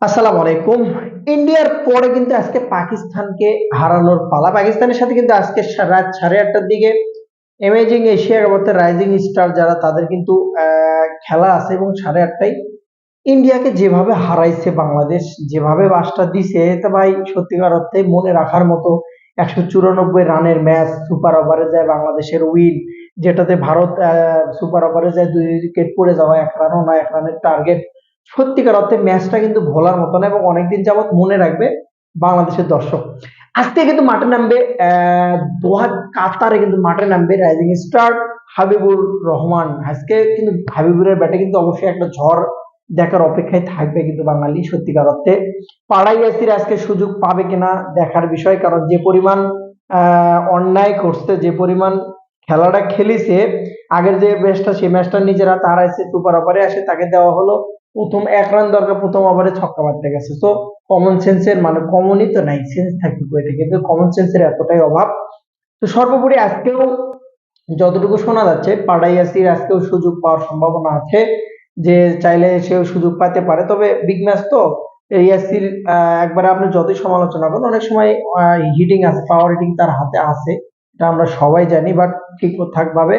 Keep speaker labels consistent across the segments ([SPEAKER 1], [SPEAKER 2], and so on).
[SPEAKER 1] আসসালামু আলাইকুম। ইন্ডিয়ার পরে কিন্তু আজকে পাকিস্তানকে হারানোর পালা। পাকিস্তানের সাথে কিন্তু আজকে রাত 8:30টার দিকে অ্যামেজিং এশিয়া কাপের রাইজিং স্টার যারা তাদের কিন্তু খেলা আছে এবং 8:30টায় ইন্ডিয়াকে যেভাবে হারাইছে বাংলাদেশ, যেভাবে বাসটা দিছে, তো ভাই সত্যিকার অর্থে মনে রাখার মতো 194 রানের ম্যাচ, সুপার ওভারে যায় বাংলাদেশের উইন, যেটাতে ভারত সুপার ওভারে যায় 2 উইকেট পড়ে যাওয়া, 1 রানও না, 1 রানের টার্গেট। সত্যিকার অর্থে ম্যাচটা কিন্তু ভোলার মতো না এবং অনেকদিন যাবত মনে রাখবে বাংলাদেশের দর্শক। আজকে কিন্তু মাঠে নামবে দোহা কাতারে কিন্তু মাঠে নামবে রাইজিং স্টার হাবিবুর রহমান। আজকে কিন্তু হাবিবুরের ব্যাটে কিন্তু অবশ্যই একটা ঝড় দেখার অপেক্ষায় থাকবে কিন্তু বাঙালি। সত্যিকার অর্থে পাড়াই আসির আজকে সুযোগ পাবে কিনা দেখার বিষয়, কারণ যে পরিমাণ অন্যায় করছে, যে পরিমাণ খেলাটা খেলিছে, আগের যে ম্যাচটা সেই ম্যাচটা নিজের হাতে হারাইছে, সুপার ওভারে আসে তাকে দেওয়া হলো প্রথম 1 রান দরকার, প্রথম ওভারে ছক্কা মারতে গেছে। তো কমন সেন্সের মানে কমনই তো নাই, সেন্স থাকবে কই থেকে, কিন্তু কমন সেন্সের এতটাই অভাব। তো সর্বোপরি আজকেও যতটুকু শোনা যাচ্ছে পাড়াইয়াসির আজকেও সুযোগ পাওয়ার সম্ভাবনা আছে, যে চাইলে সেও সুযোগ পাইতে পারে। তবে বিগ ম্যাচ তো ইয়াসির একবারে আপনি যতই সমালোচনা করেন, অনেক সময় হিটিং আছে, পাওয়ার হিটিং তার হাতে আছে, এটা আমরা সবাই জানি। বাট ঠিকঠাক ভাবে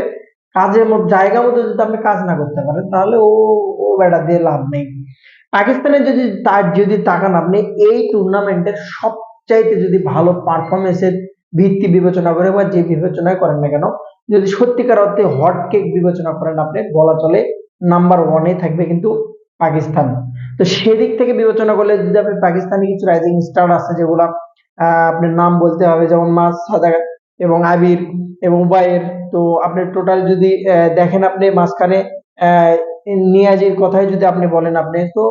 [SPEAKER 1] কাজের মধ্যে জায়গা মতো যদি আপনি কাজ না করতে পারেন, তাহলে ও ও ব্যাটা দিয়ে লাভ নেই। পাকিস্তানের যদি তার যদি তাকান আপনি, এই টুর্নামেন্টের সবচাইতে যদি ভালো পারফরমেন্সের ভিত্তি বিবেচনা করে বা যে বিবেচনায় করেন না কেন, যদি সত্যিকার অর্থে হট কেক বিবেচনা করেন আপনি, বলা চলে নাম্বার ওয়ানে থাকবে কিন্তু পাকিস্তান। তো সেদিক থেকে বিবেচনা করলে যদি আপনি পাকিস্তানি কিছু রাইজিং স্টার আছে যেগুলা আপনার নাম বলতে হবে, যেমন মাস সাদাক এবং আবির এবং উবাইর। তো আপনি টোটাল যদি দেখেন, আপনি মাঝখানে আহ নিয়াজির কথাই যদি আপনি বলেন, আপনি তো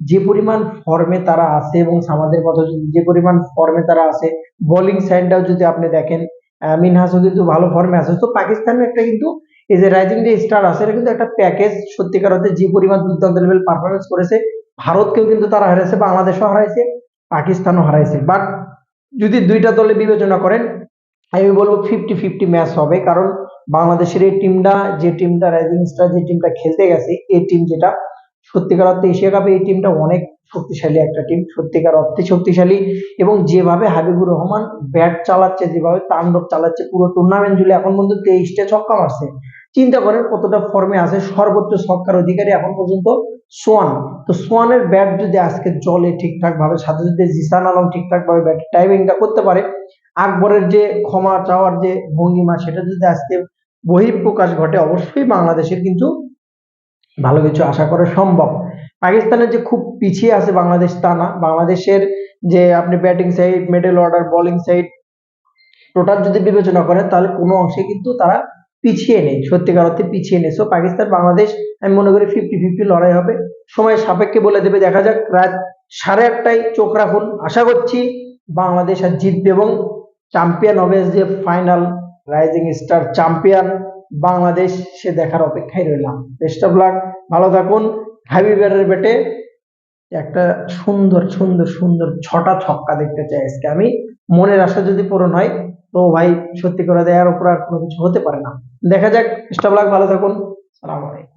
[SPEAKER 1] যে পরিমাণ ফর্মে তারা আছে এবং সামাদের কথা যদি যে পরিমাণ ফর্মে তারা আছে, বোলিং সাইডটাও যদি আপনি দেখেন, মিনহাসও কিন্তু ভালো ফর্মে আছে। তো পাকিস্তানের একটা কিন্তু এই যে রাইজিং যে স্টার আছে, এটা কিন্তু একটা প্যাকেজ। সত্যিকার অর্থে যে পরিমাণ দুর্দান্ত লেভেল পারফরমেন্স করেছে, ভারতকেও কিন্তু তারা হারাইছে, বাংলাদেশও হারাইছে, পাকিস্তানও হারাইছে। বাট যদি দুইটা দলে বিবেচনা করেন, আমি বলবো 50-50 ম্যাচ হবে। কারণ বাংলাদেশের এই টিমটা, যে টিমটা রাইজিং স্টার যে টিমটা খেলতে গেছে, এই টিম যেটা সত্যিকার অর্থে এশিয়া কাপে, এই টিমটা অনেক শক্তিশালী একটা টিম, সত্যিকার অর্থে শক্তিশালী। এবং যেভাবে হাবিবুর রহমান ব্যাট চালাচ্ছে, যেভাবে তাণ্ডব চালাচ্ছে পুরো টুর্নামেন্ট জুড়ে, এখন পর্যন্ত 23টা ছক্কা মারছে। চিন্তা করেন কতটা ফর্মে আছে, সর্বোচ্চ ছক্কার অধিকারী এখন পর্যন্ত সোয়ান। তো সোয়ানের ব্যাট যদি আজকে চলে ঠিকঠাক ভাবে, সাথে যদি জিসান আলম ঠিকঠাক ভাবে ব্যাট টাইমিংটা করতে পারে, আকবরের যে ক্ষমা চাওয়ার যে ভঙ্গিমা, সেটা যদি আজকে বহিঃপ্রকাশ ঘটে, অবশ্যই বাংলাদেশের কিন্তু ভালো কিছু আশা করা সম্ভব। পাকিস্তানের যে খুব পিছিয়ে আছে বাংলাদেশ তা না, বাংলাদেশের যে আপনি batting side, middle order, bowling side total যদি বিবেচনা করেন, তাহলে কোনো অংশে কিন্তু তারা পিছিয়ে নেই, সত্যিকার অর্থে পিছিয়ে নেই। সো পাকিস্তান বাংলাদেশ আমি মনে করি 50-50 লড়াই হবে। সময় সাপেক্ষে বলে দেবে, দেখা যাক। রাত 8:30টায় চোখ রাখুন, আশা করছি বাংলাদেশ আর জিতবে এবং চ্যাম্পিয়ন হবে, যে final rising star champion Bangladesh, সে দেখার অপেক্ষায় রইলাম। বেস্ট অফ লাক, ভালো থাকুন। হাবিবের ব্যাটে একটা সুন্দর সুন্দর সুন্দর 6টা ছক্কা দেখতে চাই আজকে আমি। মনের আশা যদি পূরণ হয়, তো ভাই সত্যি করে দেওয়ার উপর আর কোনো কিছু হতে পারে না। দেখা যাক। বেস্ট অফ লাক, ভালো থাকুন। সালাম আলাইকুম।